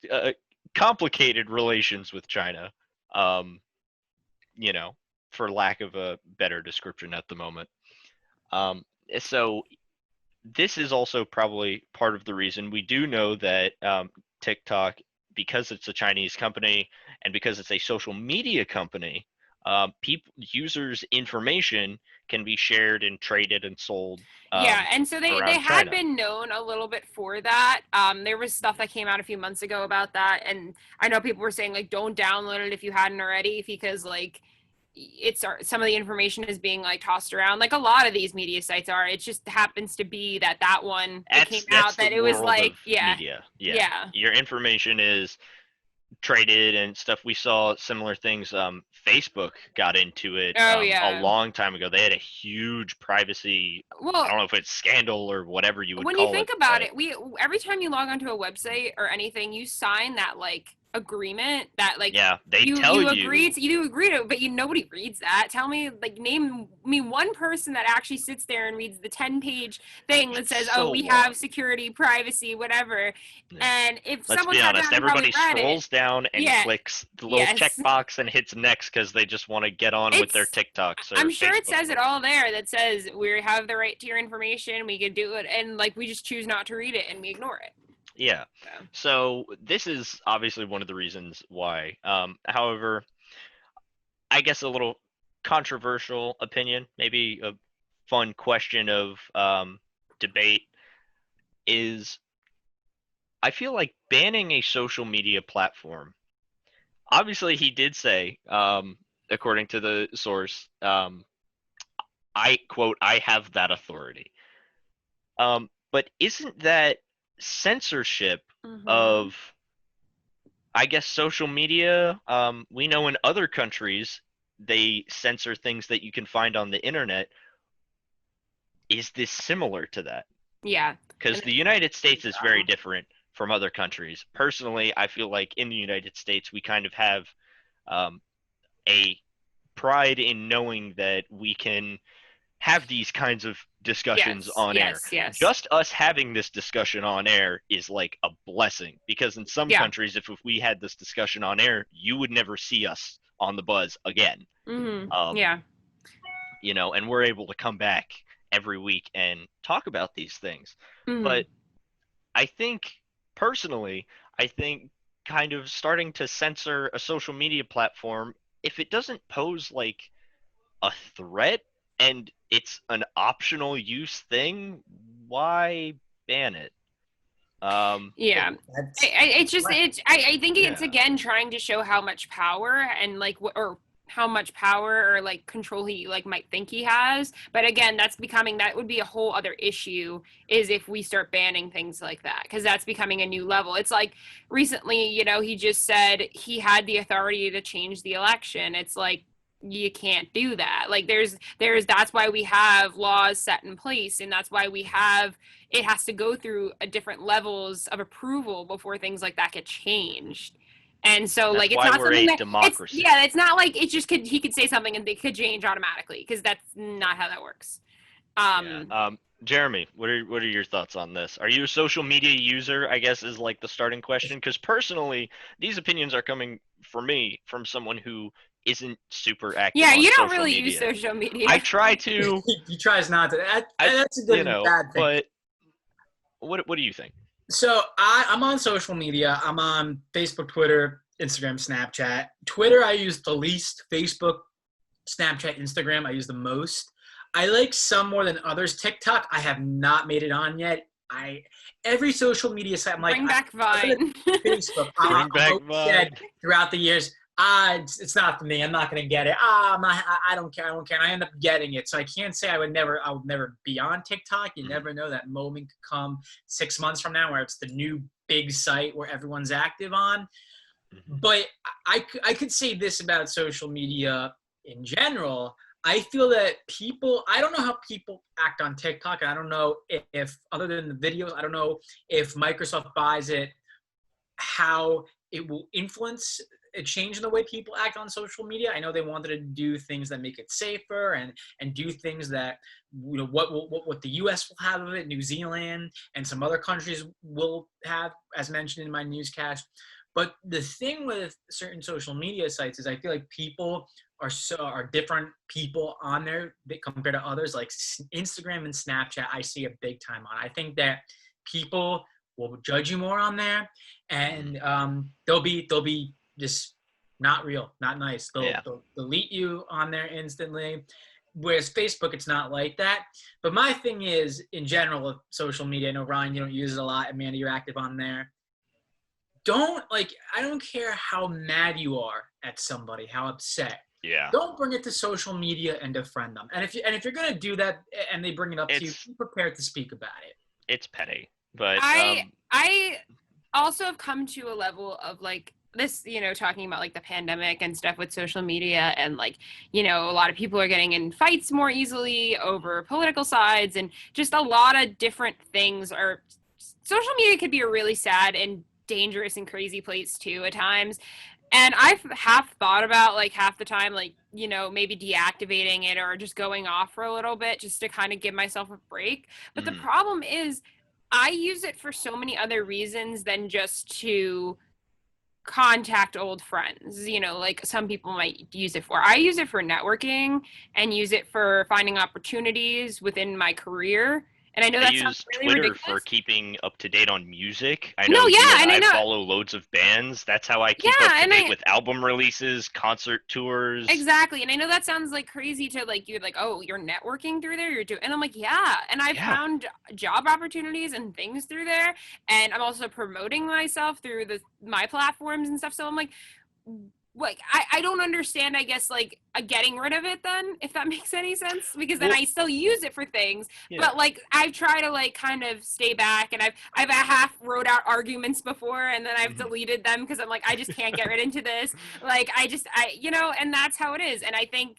complicated relations with China, for lack of a better description at the moment. So this is also probably part of the reason. We do know that TikTok, because it's a Chinese company and because it's a social media company, users' information can be shared and traded and sold. Yeah, and so they around had China. been known a little bit for that. There was stuff that came out a few months ago about that, and I know people were saying like don't download it if you hadn't already, because like it's some of the information is being like tossed around, like a lot of these media sites are. It just happens to be that one that came out that it was like, yeah, media. yeah, Your information is traded and stuff. We saw similar things. Facebook got into it oh a yeah. long time ago. They had a huge privacy. I Well, don't know if it's scandal or whatever you would when call you think it. about it, we every time you log onto a website or anything, you sign that like agreement that like yeah, they you tell agree to, you do agree to, but nobody reads that. Tell me, like, name me one person that actually sits there and reads the 10-page thing that says, so "Oh, we long. have security, privacy, whatever." Yeah. And if Let's someone be sat honest, down and probably everybody read scrolls down and Yeah. clicks the little Yes. checkbox and hits next because they just want to get on with their TikToks. Or I'm sure it Facebook says it posts. all there that says we have the right to your information, we can do it, and like we just choose not to read it and we ignore it. Yeah. So this is obviously one of the reasons why. However, I guess a little controversial opinion, maybe a fun question of debate is I feel like banning a social media platform. Obviously, he did say, according to the source, I quote, I have that authority. But isn't that censorship of, I guess, social media? We know in other countries they censor things that you can find on the internet. Is this similar to that? Yeah. Because the United States is very different from other countries. Personally, I feel like in the United States we kind of have a pride in knowing that we can have these kinds of discussions on air. Yes. Just us having this discussion on air is like a blessing, because in some countries, if we had this discussion on air, you would never see us on the buzz again. You know, and we're able to come back every week and talk about these things. But I think personally, kind of starting to censor a social media platform, if it doesn't pose like a threat and it's an optional use thing, why ban it? I think it's again trying to show how much power and like or how much power or like control he like might think he has. But again, that would be a whole other issue, is if we start banning things like that, because that's becoming a new level. It's like recently, you know, he just said he had the authority to change the election. It's like, you can't do that. Like that's why we have laws set in place, and that's why it has to go through a different levels of approval before things like that get changed. And so, like, it's not something that democracy. It's not like it just he could say something and they could change automatically, because that's not how that works. Jeremy, what are your thoughts on this? Are you a social media user, I guess, is like the starting question? Because personally, these opinions are coming for me from someone who isn't super active. Yeah, you don't really use social media. I try to. He tries not to. That's a good and bad thing. But what do you think? So I'm on social media. I'm on Facebook, Twitter, Instagram, Snapchat. Twitter, I use the least. Facebook, Snapchat, Instagram, I use the most. I like some more than others. TikTok, I have not made it on yet. Every social media site, I'm like, bring back Vine. Facebook. Bring back Vine. Throughout the years, it's not for me. I'm not going to get it. I don't care. And I end up getting it. So I can't say I would never be on TikTok. You never know, that moment could come 6 months from now where it's the new big site where everyone's active on. But I could say this about social media in general. I feel that I don't know how people act on TikTok. I don't know if other than the videos, I don't know if Microsoft buys it, how it will influence a change in the way people act on social media. I know they wanted to do things that make it safer and do things that, you know, what the US will have of it, New Zealand and some other countries will have, as mentioned in my newscast. But the thing with certain social media sites is I feel like people are different people on there compared to others. Like Instagram and Snapchat, I see a big time on. I think that people will judge you more on there, and they'll be just not real, not nice. They'll delete you on there instantly. Whereas Facebook, it's not like that. But my thing is, in general, with social media, I know, Ryan, you don't use it a lot. Amanda, you're active on there. I don't care how mad you are at somebody, how upset. Yeah. Don't bring it to social media and defriend them. And if you're gonna do that and they bring it up to you, be prepared to speak about it. It's petty. But I also have come to a level of like this, talking about like the pandemic and stuff with social media, and like, a lot of people are getting in fights more easily over political sides, and just a lot of different things. Or social media could be a really sad and dangerous and crazy place too at times. And I've half thought about, like, half the time, like, maybe deactivating it or just going off for a little bit just to kind of give myself a break. But the problem is I use it for so many other reasons than just to contact old friends, like some people might use it for. I use it for networking and use it for finding opportunities within my career. And I know that sounds really Twitter ridiculous. for keeping up to date on music. I know I follow loads of bands. That's how I keep up to date with album releases, concert tours. Exactly. And I know that sounds like crazy to like, you're like, oh, you're networking through there. And I'm like, yeah. And I found job opportunities and things through there. And I'm also promoting myself through my platforms and stuff. So I'm like I don't understand, I guess, like getting rid of it then, if that makes any sense, because then I still use it for things, but like I try to like kind of stay back, and I've half wrote out arguments before, and then I've deleted them because I'm like, I just can't get right into this. Like I and that's how it is. And I think,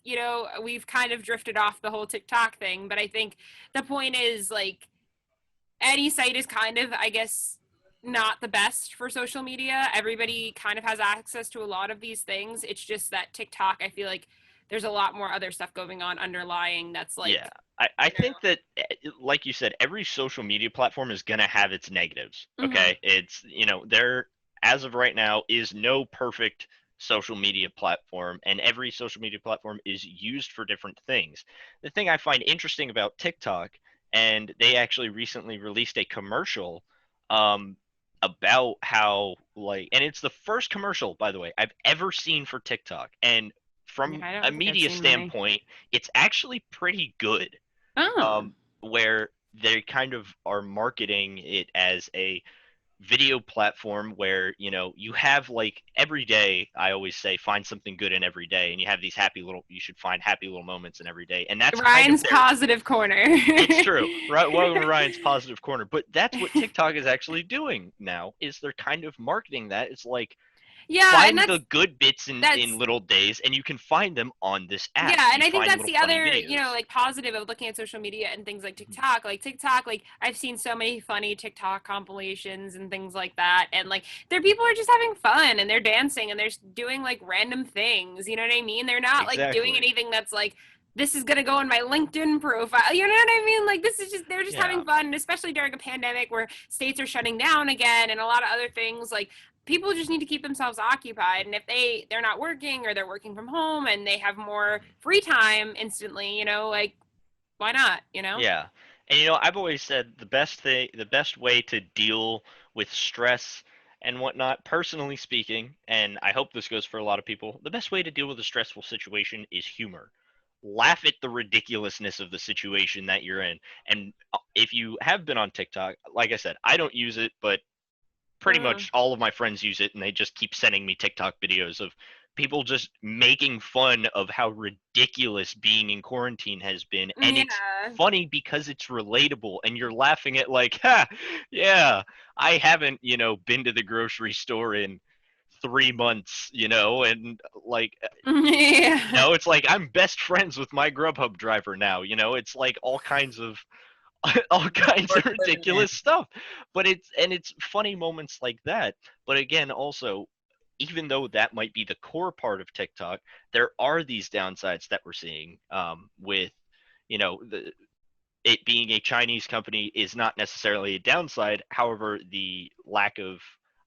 we've kind of drifted off the whole TikTok thing, but I think the point is like any site is kind of, I guess, not the best for social media. Everybody kind of has access to a lot of these things. It's just that TikTok, I feel like there's a lot more other stuff going on underlying that's like... Yeah, I think that, like you said, every social media platform is going to have its negatives, okay? It's, there, as of right now, is no perfect social media platform, and every social media platform is used for different things. The thing I find interesting about TikTok, and they actually recently released a commercial about how, like, and it's the first commercial, by the way, I've ever seen for TikTok, and from a media standpoint, it's actually pretty good. Where they kind of are marketing it as a video platform where, you have, like, every day, I always say, find something good in every day, and you have these you should find happy little moments in every day, and that's Ryan's positive corner. It's true, right? Welcome to Ryan's positive corner. But that's what TikTok is actually doing now, is they're kind of marketing that. It's like, find the good bits in little days, and you can find them on this app. Yeah, and I think that's the other, like, positive of looking at social media and things like TikTok. Like TikTok, like I've seen so many funny TikTok compilations and things like that, and like people are just having fun, and they're dancing, and they're doing like random things. You know what I mean? They're not like doing anything that's like, this is gonna go on my LinkedIn profile. You know what I mean? Like, they're just having fun, and especially during a pandemic where states are shutting down again and a lot of other things. Like, people just need to keep themselves occupied, and if they're not working, or they're working from home and they have more free time instantly, like, why not? Yeah. And I've always said the best way to deal with stress and whatnot, personally speaking, and I hope this goes for a lot of people, the best way to deal with a stressful situation is humor. Laugh at the ridiculousness of the situation that you're in. And if you have been on TikTok, like I said, I don't use it, but pretty much all of my friends use it, and they just keep sending me TikTok videos of people just making fun of how ridiculous being in quarantine has been. And it's funny because it's relatable, and you're laughing at like, ha, yeah, I haven't, been to the grocery store in 3 months, and like, it's like I'm best friends with my Grubhub driver now, it's like all kinds of ridiculous stuff. But it's funny moments like that. But again, also, even though that might be the core part of TikTok, there are these downsides that we're seeing, with, it being a Chinese company is not necessarily a downside. However, the lack of,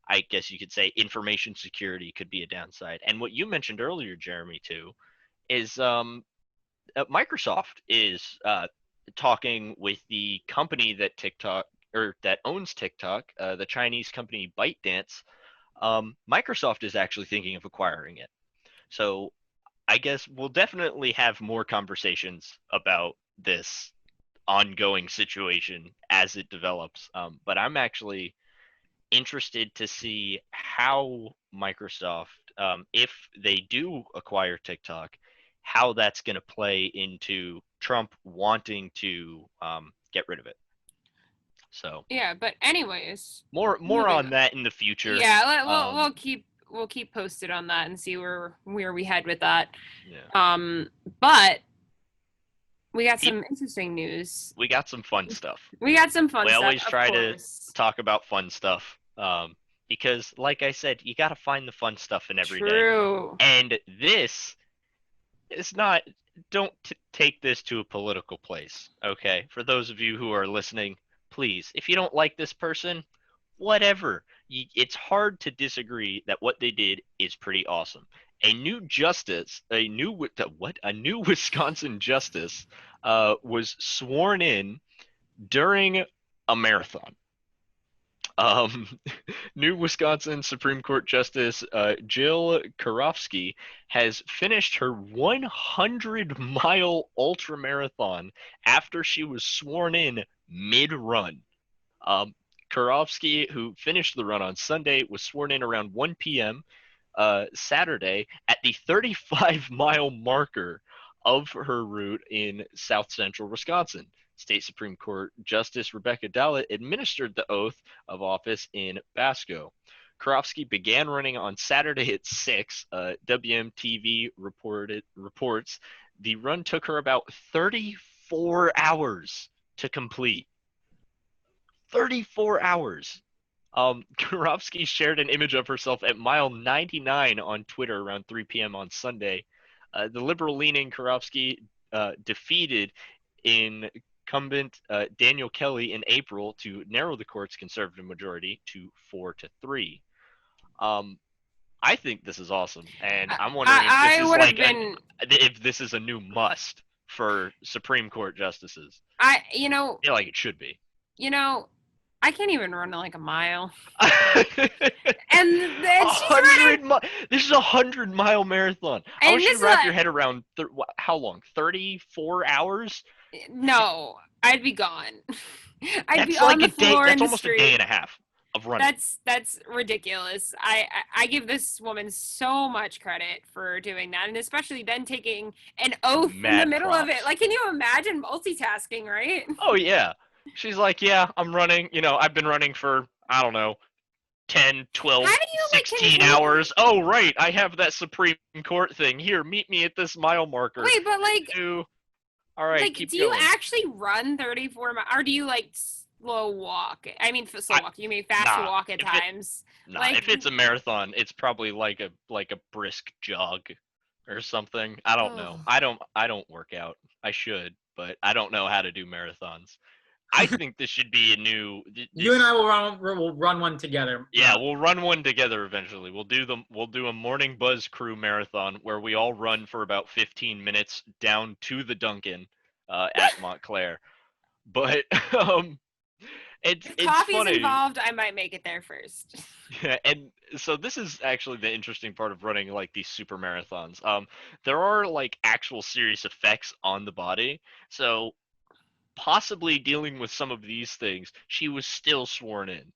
I guess you could say, information security could be a downside. And what you mentioned earlier, Jeremy, too, is Microsoft is talking with the company that TikTok or that owns TikTok, the Chinese company ByteDance. Microsoft is actually thinking of acquiring it. So I guess we'll definitely have more conversations about this ongoing situation as it develops. But I'm actually interested to see how Microsoft, if they do acquire TikTok, how that's going to play into Trump wanting to get rid of it. So Yeah, but anyways, more moving on on. that in the future. Yeah, we'll keep posted on that and see where we head with that. Yeah. But we got some interesting news. We got some fun stuff. We got some fun We stuff. always of try course. to talk about fun stuff. Because like I said, you got to find the fun stuff in every day. True. And this is not, don't take this to a political place, okay? For those of you who are listening, please, if you don't like this person, whatever. It's hard to disagree that what they did is pretty awesome. A new Wisconsin justice was sworn in during a marathon. New Wisconsin Supreme Court Justice Jill Karofsky has finished her 100-mile ultramarathon after she was sworn in mid-run. Karofsky, who finished the run on Sunday, was sworn in around 1 p.m. Saturday at the 35-mile marker of her route in south central Wisconsin. State Supreme Court Justice Rebecca Dallett administered the oath of office in Basco. Karofsky began running on Saturday at 6. WMTV reports the run took her about 34 hours to complete. 34 hours. Karofsky shared an image of herself at mile 99 on Twitter around 3 p.m. on Sunday. The liberal-leaning Karofsky defeated incumbent Daniel Kelly in April to narrow the court's conservative majority to 4-3. I think this is awesome, and I'm wondering if this is a new must for Supreme Court justices. I feel like it should be. I can't even run like a mile. And this is a 100-mile marathon. I want you to wrap your head around how long? 34 hours? No, I'd be gone. I'd be on the floor in the street. That's almost a day and a half of running. That's ridiculous. I give this woman so much credit for doing that, and especially then taking an oath in the middle of it. Like, can you imagine multitasking, right? Oh yeah. She's like, yeah, I'm running. I've been running for, I don't know, 10, 12, 16 hours. Oh, right. I have that Supreme Court thing. Here, meet me at this mile marker. Wait, but all right, keep do going. you actually run 34 miles, or do you slow walk? I mean, slow walk. You mean fast walk at times. If it's a marathon, it's probably like a brisk jog or something. I don't know. I don't work out. I should, but I don't know how to do marathons. I think this should be a new. You and I will run one together. Yeah, we'll run one together eventually. We'll do a Morning Buzz Crew marathon where we all run for about 15 minutes down to the Dunkin' at Montclair. But it's if coffee's funny. Involved, I might make it there first. Yeah, and so this is actually the interesting part of running like these super marathons. There are like actual serious effects on the body. So possibly dealing with some of these things, she was still sworn in.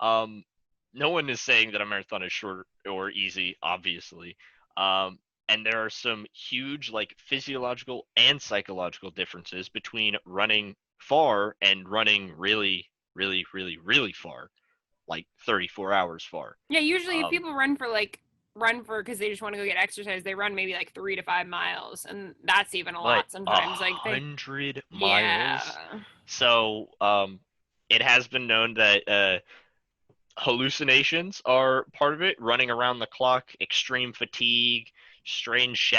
No one is saying that a marathon is short or easy, obviously. And there are some huge like physiological and psychological differences between running far and running really, really, really, really far, like 34 hours far. Yeah, usually if people run for because they just want to go get exercise, they run maybe like 3 to 5 miles, and that's even a lot sometimes. 100 miles. Yeah. So it has been known that hallucinations are part of it. Running around the clock, extreme fatigue, strange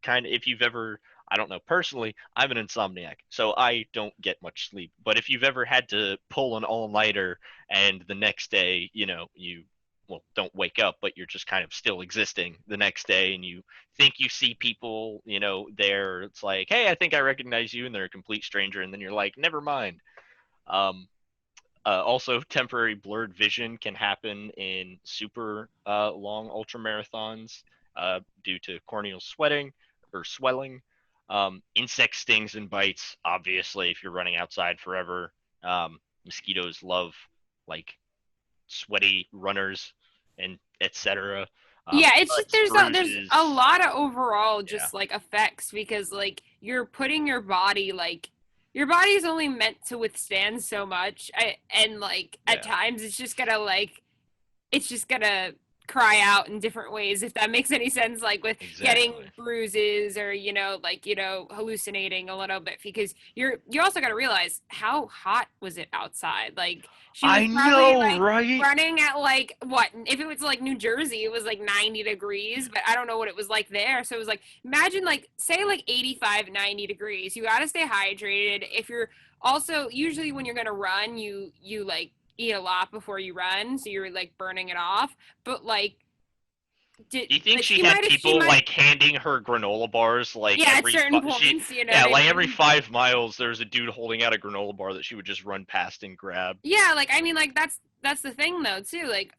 kind of. If you've ever, I don't know, personally, I'm an insomniac, so I don't get much sleep. But if you've ever had to pull an all-nighter and the next day, you don't wake up, but you're just kind of still existing the next day, and you think you see people, there. It's like, hey, I think I recognize you, and they're a complete stranger, and then you're like, never mind. Also, temporary blurred vision can happen in super long ultra marathons due to corneal sweating or swelling. Insect stings and bites, obviously, if you're running outside forever. Mosquitoes love like sweaty runners and etc. Yeah, it's just Cuts, there's bruises. a lot of overall Yeah. just like effects because like you're putting your body like your body is only meant to withstand so much, and like at Yeah. times it's just gonna cry out in different ways, if that makes any sense, like with getting Exactly. bruises or hallucinating a little bit, because you also got to realize how hot was it outside. Like she was I probably know, like right? running at like what, if it was like New Jersey it was like 90 degrees, but I don't know what it was like there. So it was like, imagine like say like 85, 90 degrees. You got to stay hydrated. If you're also, usually when you're going to run, you like eat a lot before you run, so you're like burning it off. But like, Do you think like she she had might people like handing her granola bars like yeah, at every certain she points, you know yeah, what I like every mean? 5 miles there's a dude holding out a granola bar that she would just run past and grab. Yeah, like I mean, like that's the thing though too. Like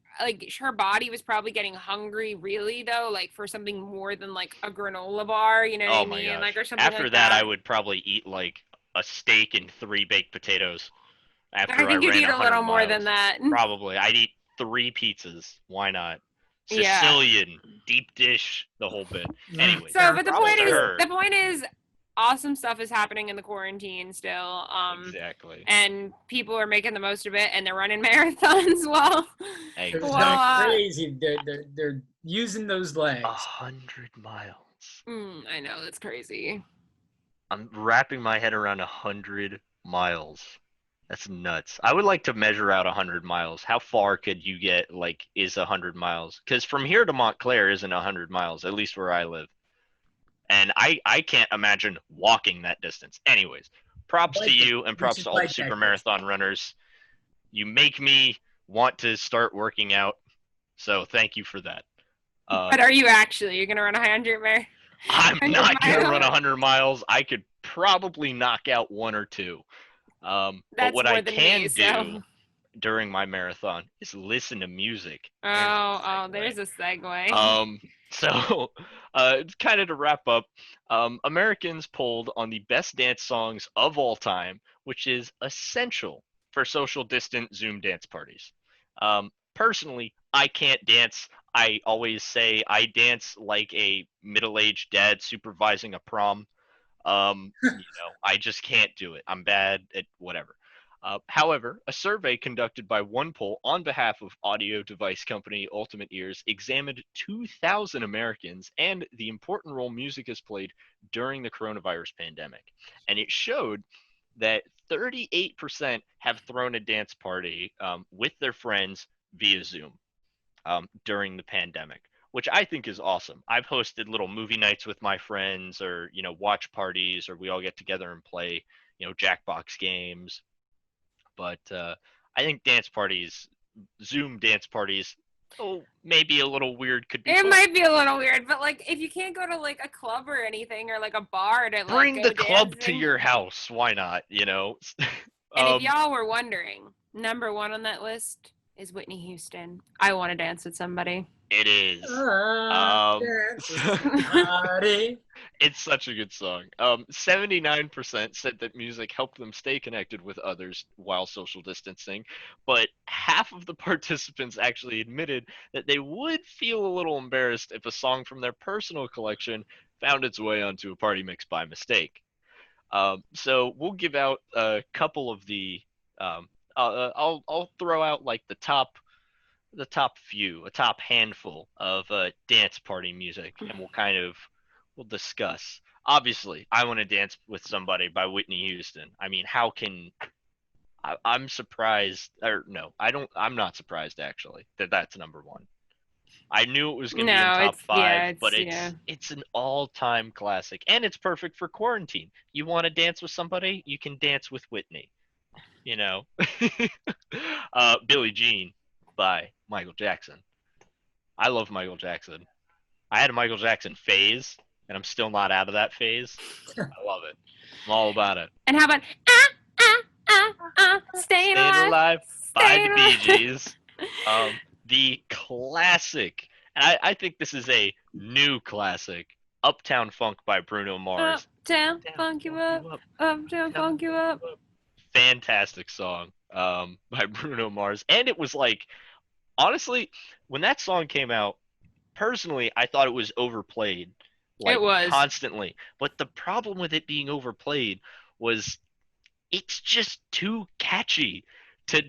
her body was probably getting hungry, really though, like for something more than like a granola bar, you know what Oh I my mean? Like, gosh. or something After like that I that. would probably eat like a steak and 3 baked potatoes I after I think you'd ran eat a 100 little more than miles. that. Probably. I'd eat 3 pizzas. Why not? Yeah. Sicilian, deep dish, the whole bit. Anyways, So, but props to her. the point is, awesome stuff is happening in the quarantine still. Exactly. And people are making the most of it, and they're running marathons. Well, They're Exactly. going well, crazy. They're using those legs. 100 miles. I know that's crazy. I'm wrapping my head around 100 miles. That's nuts. I would like to measure out 100 miles. How far could you get? Like, is 100 miles? Because from here to Montclair isn't 100 miles, at least where I live. And I can't imagine walking that distance. Anyways, props to you and You props should to all the bike super that distance. marathon runners. You make me want to start working out. So thank you for that. But are you actually? You're gonna run 100 marathon? I'm 100 not gonna miles? run 100 miles. I could probably knock out one or two. But That's what I more than me. can do So, during my marathon is listen to music. there's a segue. So kind of to wrap up, Americans polled on the best dance songs of all time, which is essential for social distant Zoom dance parties. Personally, I can't dance. I always say I dance like a middle-aged dad supervising a prom. I just can't do it. I'm bad at whatever. However, a survey conducted by OnePoll on behalf of audio device company Ultimate Ears examined 2,000 Americans and the important role music has played during the coronavirus pandemic. And it showed that 38% have thrown a dance party with their friends via Zoom during the pandemic, which I think is awesome. I've hosted little movie nights with my friends or, watch parties, or we all get together and play, Jackbox games. But I think dance parties, Zoom dance parties, maybe a little weird could be It fun. might be a little weird, but like if you can't go to like a club or anything or like a bar to like Bring go the club to dancing. your house. Why not? And if y'all were wondering, number one on that list is Whitney Houston. I want to dance with somebody. It is. Dance with somebody. It's such a good song. 79% said that music helped them stay connected with others while social distancing, but half of the participants actually admitted that they would feel a little embarrassed if a song from their personal collection found its way onto a party mix by mistake. So we'll give out a couple of the. I'll throw out like the top few, a top handful of dance party music, and we'll discuss. Obviously, I Want to Dance with Somebody by Whitney Houston. I mean, I'm surprised, or no, I don't. I'm not surprised actually that that's number one. I knew it was going to be in top five, but it's an all-time classic, and it's perfect for quarantine. You want to dance with somebody, you can dance with Whitney. Billie Jean by Michael Jackson. I love Michael Jackson. I had a Michael Jackson phase, and I'm still not out of that phase. I love it. I'm all about it. And how about Staying Staying Alive? Alive by the Staying Bee Alive. Gees. The classic, and I think this is a new classic, Uptown Funk by Bruno Mars. Uptown, funk you up. Uptown, funk you up. Fantastic song by Bruno Mars. And it was like, honestly, when that song came out, personally, I thought it was overplayed. Like, It was. constantly. But the problem with it being overplayed was it's just too catchy to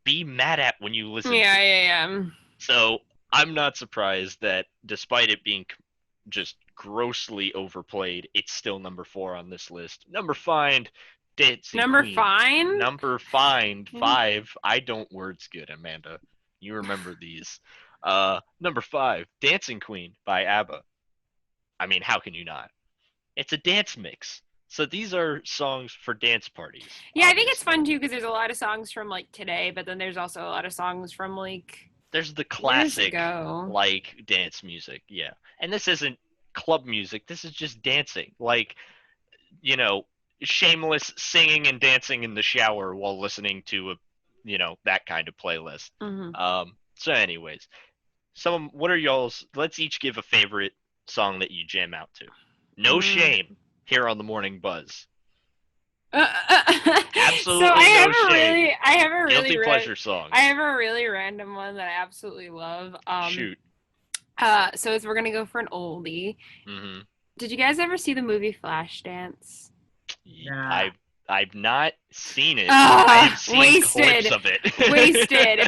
be mad at when you listen to it. Yeah. So I'm not surprised that despite it being just grossly overplayed, it's still number 4 on this list. Number 5, Dancing Number Queen. 5? Number 5. I don't words good, Amanda. You remember these. Number 5, Dancing Queen by Abba. I mean, how can you not? It's a dance mix. So these are songs for dance parties. Yeah, I think it's fun too because there's a lot of songs from like today, but then there's also a lot of songs from like there's the years classic ago. like dance music, yeah. And this isn't club music. This is just dancing. Like, you know, shameless singing and dancing in the shower while listening to a, you know, that kind of playlist. So anyways, what are y'all's? Let's each give a favorite song that you jam out to. No shame here on the Morning Buzz. Absolutely so I no shame. I have a really guilty pleasure song. I have a really random one that I absolutely love. Shoot. So we're gonna go for an oldie. Did you guys ever see the movie Flashdance? Yeah. I've not seen it. I have seen clips of it. Wasted.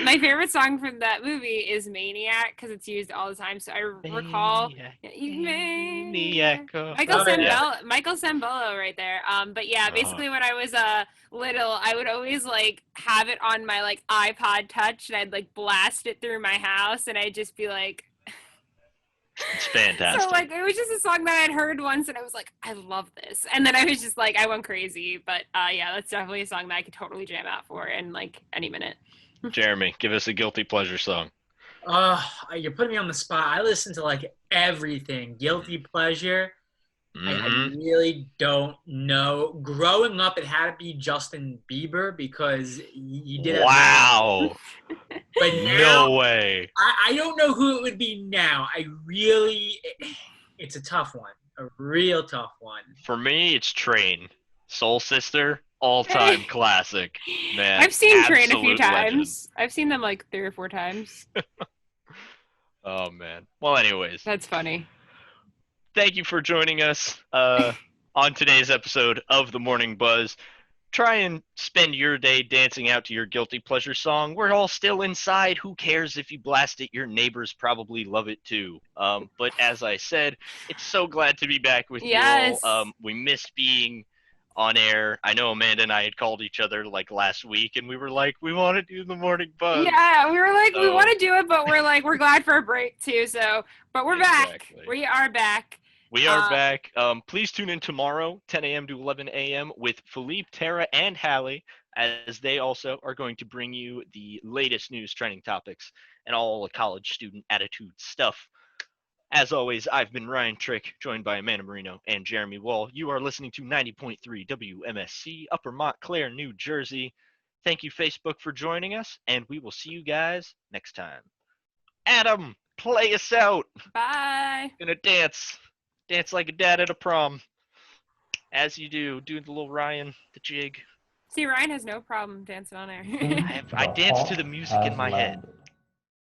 My favorite song from that movie is Maniac because it's used all the time. So I recall Maniac. Michael Sembello right there. But yeah, basically when I was little, I would always like have it on my like iPod Touch and I'd like blast it through my house and I'd just be like. It's fantastic. So like it was just a song that I'd heard once and I was like, I love this. And then I was just like, I went crazy. But yeah, that's definitely a song that I could totally jam out for in like any minute. Jeremy, give us a guilty pleasure song. You're putting me on the spot. I listen to like everything. Guilty pleasure. I really don't know. Growing up, it had to be Justin Bieber because he did it. Wow. But now, no way. I don't know who it would be now. It's a tough one. A real tough one. For me, it's Train. Soul Sister, all-time classic. Man, I've seen Train a few absolute times. legend. I've seen them like 3 or 4 times. Oh, man. Well, anyways. That's funny. Thank you for joining us on today's episode of The Morning Buzz. Try and spend your day dancing out to your guilty pleasure song. We're all still inside. Who cares if you blast it? Your neighbors probably love it too. But as I said, it's so glad to be back with you all. We missed being on air. I know Amanda and I had called each other like last week and we were like, we want to do The Morning Buzz. Yeah, we were like, we want to do it, but we're like, we're glad for a break too. So, but we're back. We are back. We are back. Please tune in tomorrow, 10 a.m. to 11 a.m. with Philippe, Tara, and Hallie, as they also are going to bring you the latest news, trending topics, and all the college student attitude stuff. As always, I've been Ryan Trick, joined by Amanda Marino and Jeremy Wall. You are listening to 90.3 WMSC, Upper Montclair, New Jersey. Thank you, Facebook, for joining us, and we will see you guys next time. Adam, play us out. Bye. Gonna dance. Dance like a dad at a prom. As you do. Do the little Ryan, the jig. See, Ryan has no problem dancing on air. I dance to the music in my head.